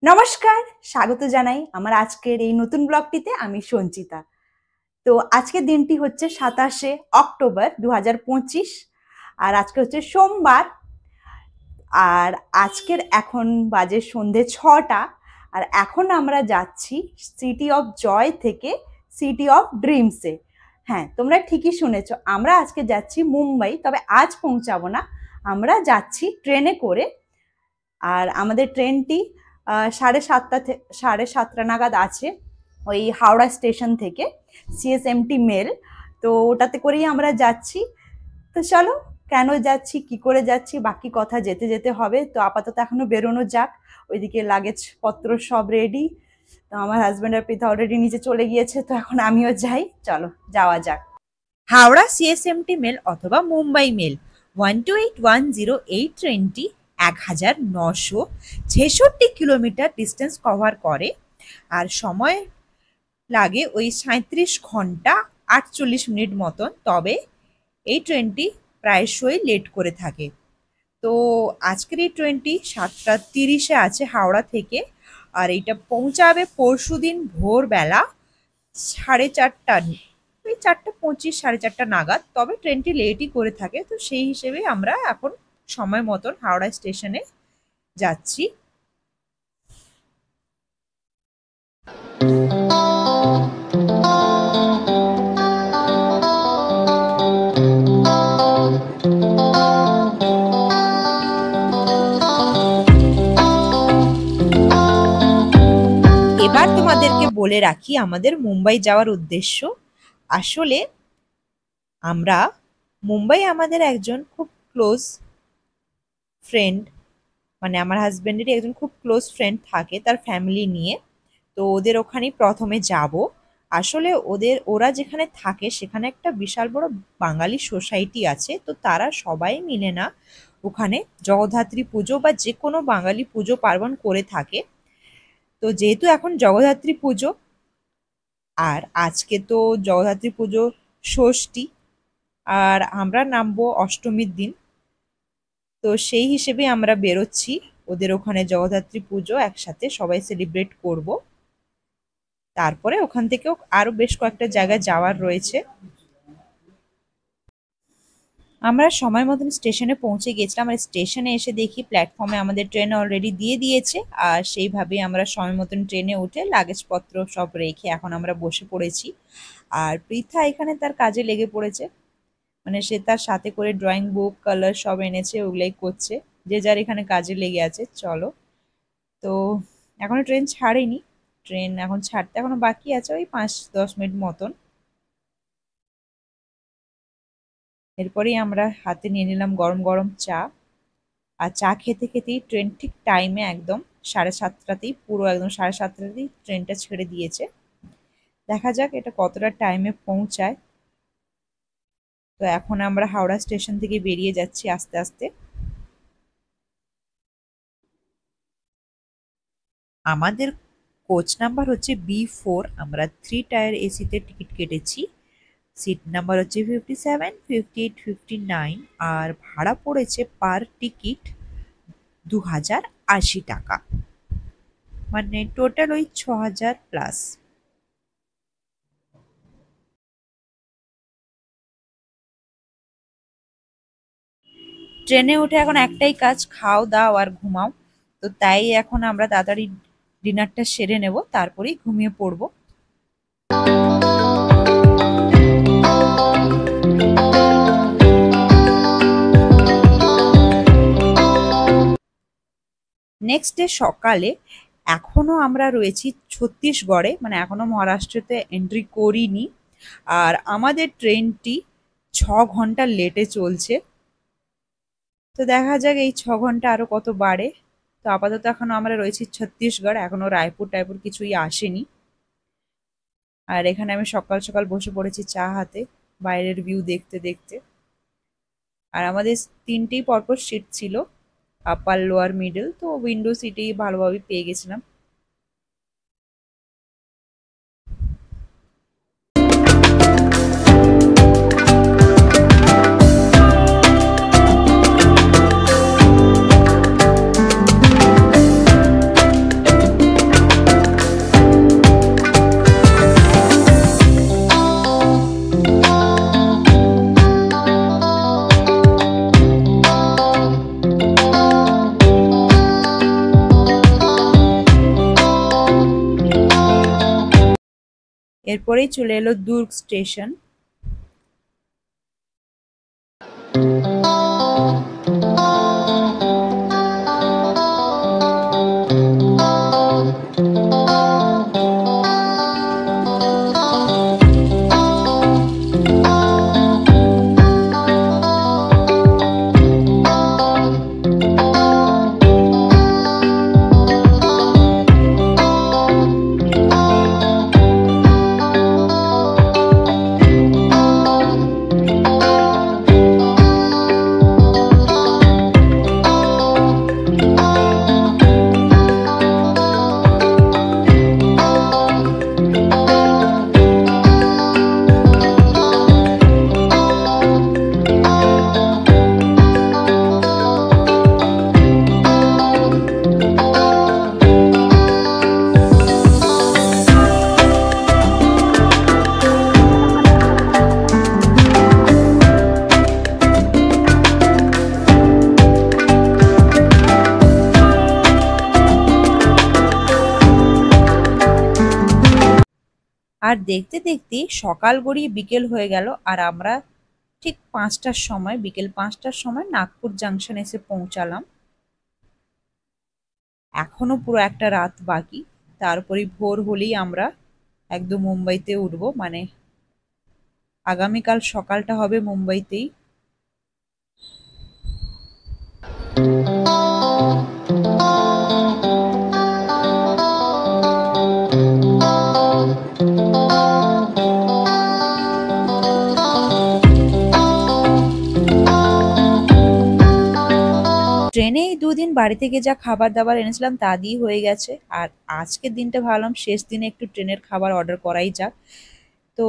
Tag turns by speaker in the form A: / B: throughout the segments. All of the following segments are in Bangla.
A: নমস্কার, স্বাগত জানাই আমার আজকের এই নতুন ব্লগটিতে। আমি সঞ্চিতা। তো আজকের দিনটি হচ্ছে 27শে অক্টোবর 2025, আর আজকে হচ্ছে সোমবার। আর আজকের এখন বাজে সন্ধে 6টা, আর এখন আমরা যাচ্ছি সিটি অফ জয় থেকে সিটি অফ ড্রিমসে। হ্যাঁ, তোমরা ঠিকই শুনেছো, আমরা আজকে যাচ্ছি মুম্বাই। তবে আজ পৌঁছাবো না, আমরা যাচ্ছি ট্রেনে করে। আর আমাদের ট্রেনটি 7:30 নাগাদ আছে ওই হাওড়া স্টেশন থেকে, সিএসএমটি মেল। তো ওটাতে করেই আমরা যাচ্ছি। তো চলো, কেন যাচ্ছি, কি করে যাচ্ছি, বাকি কথা যেতে যেতে হবে। তো আপাতত এখনো বেরোনো যাক। ওইদিকে লাগেজ পত্র সব রেডি। তো আমার হাজব্যান্ড আর পিতা অলরেডি নিচে চলে গিয়েছে, তো এখন আমিও যাই। চলো যাওয়া যাক।
B: হাওড়া সিএসএমটি মেল অথবা মুম্বাই মেল 12810 এই ট্রেনটি 1966 কিলোমিটার ডিস্টেন্স কভার করে, আর সময় লাগে ওই 37 ঘন্টা 48 মিনিট মতন। তবে এই ট্রেনটি প্রায়শই লেট করে থাকে। তো আজকের এই ট্রেনটি 7:30-এ আছে হাওড়া থেকে, আর এইটা পৌঁছাবে পরশুদিন ভোরবেলা 4:30, ওই 4:25 4:30 নাগাদ। তবে ট্রেনটি লেটই করে থাকে, তো সেই হিসেবে আমরা এখন সময় মতন হাওড়া স্টেশনে যাচ্ছি। এবার তোমাদেরকে বলে রাখি আমাদের মুম্বাই যাওয়ার উদ্দেশ্য। আসলে আমরা মুম্বাই আমাদের একজন খুব ক্লোজ ফ্রেন্ড, মানে আমার হাজবেন্ডেরই একজন খুব ক্লোজ ফ্রেন্ড থাকে তার ফ্যামিলি নিয়ে। তো ওদের ওখানেই প্রথমে যাব। আসলে ওরা যেখানে থাকে সেখানে একটা বিশাল বড় বাঙালি সোসাইটি আছে। তো তারা সবাই মিলে না ওখানে জগদ্ধাত্রী পুজো বা যে কোনো বাঙালি পুজো পার্বণ করে থাকে। তো যেহেতু এখন জগদ্ধাত্রী পুজো, আর আজকে তো জগদ্ধাত্রী পুজো ষষ্ঠী, আর আমরা নামবো অষ্টমীর দিন। তো সেই হিসেবে আমরা বেরোচ্ছি ওদের ওখানে জগদ্ধাত্রী পুজো একসাথে সবাই সেলিব্রেট করব। তারপরে ওখান থেকেও আরো বেশ কয়েকটা জায়গায় যাওয়ার রয়েছে। আমরা সময় মতন স্টেশনে পৌঁছে গেছিলাম, আর স্টেশনে এসে দেখি প্ল্যাটফর্মে আমাদের ট্রেন অলরেডি দিয়ে দিয়েছে। আর সেইভাবেই আমরা সময় মতন ট্রেনে উঠে লাগেজপত্র সব রেখে এখন আমরা বসে পড়েছি। আর পৃথা এখানে তার কাজে লেগে পড়েছে, মানে সে তার সাথে করে ড্রয়িং বুক কালার সব এনেছে, ওগুলাই করছে। যে যার এখানে কাজে লেগে আছে। চলো, তো এখনো ট্রেন ছাড়েনি, ট্রেন এখন ছাড়তে এখনো বাকি আছে ওই 5-10 মিনিট মতন। এরপরেই আমরা হাতে নিয়ে নিলাম গরম গরম চা। আর চা খেতে খেতেই ট্রেন ঠিক টাইমে একদম 7:30তেই, পুরো একদম 7:30তেই ট্রেনটা ছেড়ে দিয়েছে। দেখা যাক এটা কতটা টাইমে পৌঁছায়। তো এখন আমরা হাওড়া স্টেশন থেকে বেরিয়ে যাচ্ছি আস্তে আস্তে। আমাদের কোচ নাম্বার হচ্ছে B4, আমরা 3 টায়ার এসিতে টিকিট কেটেছি। সিট নাম্বার হচ্ছে 57, 58, 59, আর ভাড়া পড়েছে পার টিকিট 2080 টাকা, মানে টোটাল ওই 6000 প্লাস। ট্রেনে উঠে এখন একটাই কাজ, খাও দাও আর ঘুমাও। তো তাই এখন আমরা তাড়াতাড়ি ডিনারটা সেরে নেব, তারপরেই ঘুমিয়ে পড়বো। নেক্সট ডে সকালে এখনো আমরা রয়েছি ছত্তিশগড়ে, মানে এখনো মহারাষ্ট্রতে এন্ট্রি করিনি। আর আমাদের ট্রেনটি 6 ঘন্টা লেটে চলছে। তো দেখা যাক এই 6 ঘন্টা আরো কত বাড়ে। তো আপাতত এখনো আমরা রয়েছি ছত্তিশগড়, এখনো রায়পুর টাইপুর কিছুই আসেনি। আর এখানে আমি সকাল সকাল বসে পড়েছি চা হাতে, বাইরের ভিউ দেখতে দেখতে। আর আমাদের 3টেই পরপর সিট ছিল, আপার লোয়ার মিডল, তো উইন্ডো সিটেই ভালোভাবে পেয়ে গেছিলাম। এরপরেই চলে এলো দুর্গ স্টেশন। আর দেখতে দেখতে সকাল গড়িয়ে বিকেল হয়ে গেল, আর আমরা ঠিক 5টার সময়, বিকেল 5টার সময় নাগপুর জাংশন এসে পৌঁছালাম। এখনো পুরো একটা রাত বাকি, তারপরে ভোর হলেই আমরা একদম মুম্বাইতে উঠবো, মানে আগামীকাল সকালটা হবে মুম্বাইতেই। ট্রেনে এই দুদিন বাড়ি থেকে যা খাবার দাবার এনেছিলাম তা দিয়ে হয়ে গেছে, আর আজকের দিনটা ভাবলাম শেষ দিনে একটু ট্রেনের খাবার অর্ডার করাই যাক। তো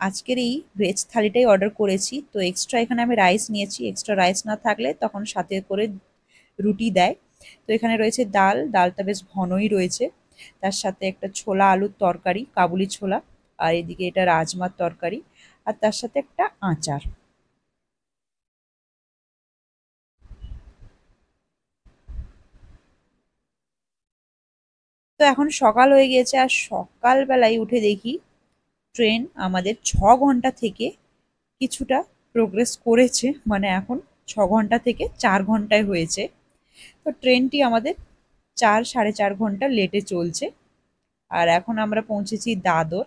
B: আজকের এই ভেজ থালিটাই অর্ডার করেছি। তো এক্সট্রা এখানে আমি রাইস নিয়েছি, এক্সট্রা রাইস না থাকলে তখন সাথে করে রুটি দেয়। তো এখানে রয়েছে ডাল, ডালটা বেশ ঘনই রয়েছে, তার সাথে একটা ছোলা আলুর তরকারি, কাবুলি ছোলা, আর এদিকে এটা রাজমার তরকারি, আর তার সাথে একটা আচার। তো এখন সকাল হয়ে গিয়েছে, আর সকালবেলায় উঠে দেখি ট্রেন আমাদের 6 ঘন্টা থেকে কিছুটা প্রোগ্রেস করেছে, মানে এখন 6 ঘন্টা থেকে 4 ঘন্টায় হয়েছে। তো ট্রেনটি আমাদের 4 সাড়ে 4 ঘন্টা লেটে চলছে। আর এখন আমরা পৌঁছেছি দাদর,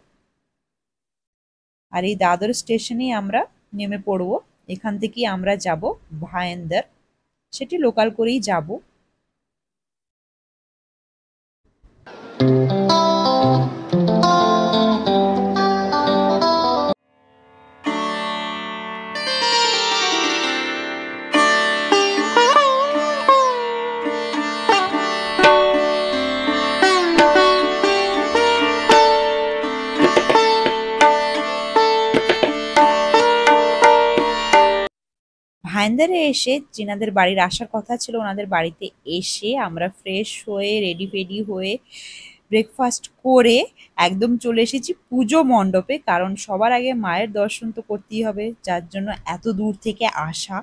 B: আর এই দাদর স্টেশনেই আমরা নেমে পড়বো। এখান থেকেই আমরা যাব ভায়েন্দর, সেটি লোকাল করেই যাব। ভাইন্দারে এসে যেনাদের বাড়ির আসার কথা ছিল ওনাদের বাড়িতে এসে আমরা ফ্রেশ হয়ে রেডি ফেডি হয়ে ব্রেকফাস্ট করে একদম চলে এসেছি পুজো মণ্ডপে, কারণ সবার আগে মায়ের দর্শন তো করতেই হবে, যার জন্য এত দূর থেকে আসা।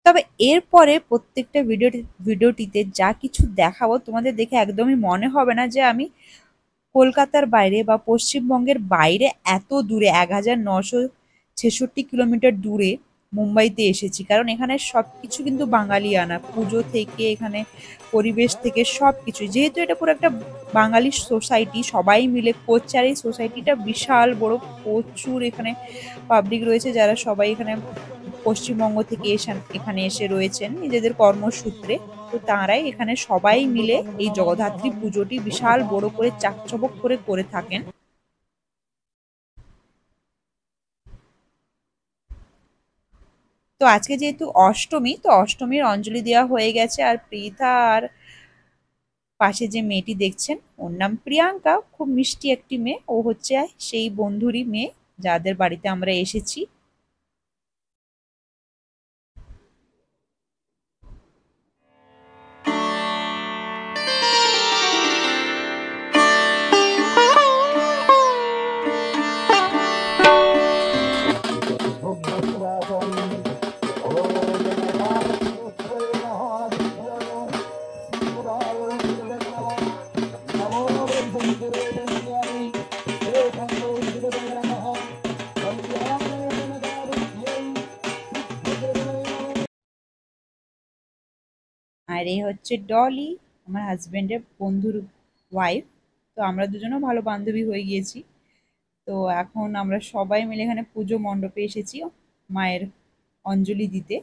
B: তবে এরপরে প্রত্যেকটা ভিডিওটিতে যা কিছু দেখাবো তোমাদের দেখে একদমই মনে হবে না যে আমি কলকাতার বাইরে বা পশ্চিমবঙ্গের বাইরে এত দূরে 1966 কিলোমিটার দূরে মুম্বাইতে এসেছি, কারণ এখানে সবকিছু কিন্তু বাঙালিয়ানা, পুজো থেকে এখানে পরিবেশ থেকে সবকিছু, যেহেতু এটা পুরো একটা বাঙালি সোসাইটি, সবাই মিলে করছে, আর এই সোসাইটিটা বিশাল বড়, প্রচুর এখানে পাবলিক রয়েছে যারা সবাই এখানে পশ্চিমবঙ্গ থেকে এখানে এসে রয়েছেন নিজেদের কর্মসূত্রে। তো তাঁরাই এখানে সবাই মিলে এই জগদ্ধাত্রী পুজোটি বিশাল বড় করে চাকচমক করে থাকেন। তো আজকে যেহেতু অষ্টমী, তো অষ্টমীর অঞ্জলি দেওয়া হয়ে গেছে, আর পৃথা আর পাশে যে মেয়েটি দেখছেন ওর নাম প্রিয়াঙ্কা, খুব মিষ্টি একটি মেয়ে, ও হচ্ছে সেই বন্ধুরই মেয়ে যাদের বাড়িতে আমরা এসেছি। আর এই হচ্ছে ডলি, আমার হাজবেন্ডের বন্ধুর ওয়াইফ। তো আমরা দুজনেও ভালো বান্ধবী হয়ে গিয়েছি। তো এখন আমরা সবাই মিলে এখানে পুজো মণ্ডপে এসেছি মায়ের অঞ্জলি দিতে।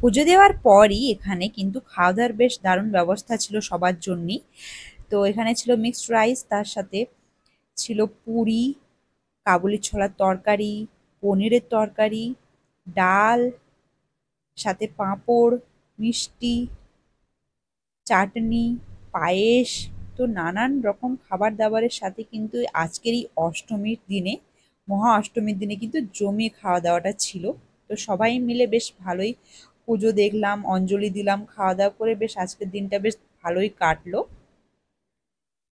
B: পুজো দেওয়ার পরই এখানে কিন্তু খাওয়া দাওয়ার বেশ দারুণ ব্যবস্থা ছিল সবার জন্যই। তো এখানে ছিল মিক্সড রাইস, তার সাথে ছিল পুরি, কাবুলি ছোলার তরকারি, পনিরের তরকারি, ডাল, সাথে পাঁপড়, মিষ্টি, চাটনি, পায়েস। তো নানান রকম খাবার দাবারের সাথে কিন্তু আজকের এই অষ্টমীর দিনে, মহা অষ্টমীর দিনে কিন্তু জমিয়ে খাওয়া দাওয়াটা ছিল। তো সবাই মিলে বেশ ভালোই পুজো দেখলাম, অঞ্জলি দিলাম, খাওয়া দাওয়া করে বেশ আজকের দিনটা বেশ ভালোই কাটলো।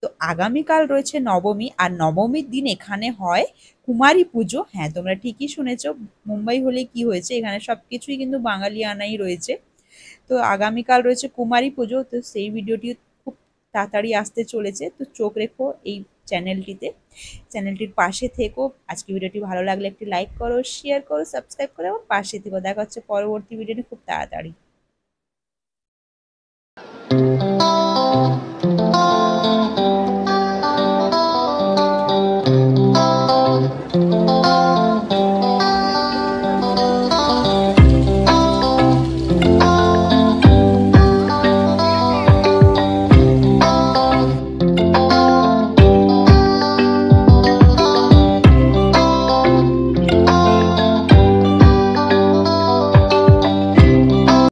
B: তো আগামীকাল রয়েছে নবমী, আর নবমীর দিন এখানে হয় কুমারী পুজো। হ্যাঁ, তোমরা ঠিকই শুনেছো, মুম্বাই হলে কি হয়েছে, এখানে সবকিছুই কিন্তু বাঙালিয়ানাই রয়েছে। তো আগামীকাল রয়েছে কুমারী পুজো, তো সেই ভিডিওটি খুব তাড়াতাড়ি আসতে চলেছে। তো চোখ রেখো এই চ্যানেলটিতে, চ্যানেলটির পাশে থেকো। আজকে ভিডিওটি ভালো লাগলে একটি লাইক করো, শেয়ার করো, সাবস্ক্রাইব করো এবং পাশে থেকো। দেখা হচ্ছে পরবর্তী ভিডিওটি খুব তাড়াতাড়ি।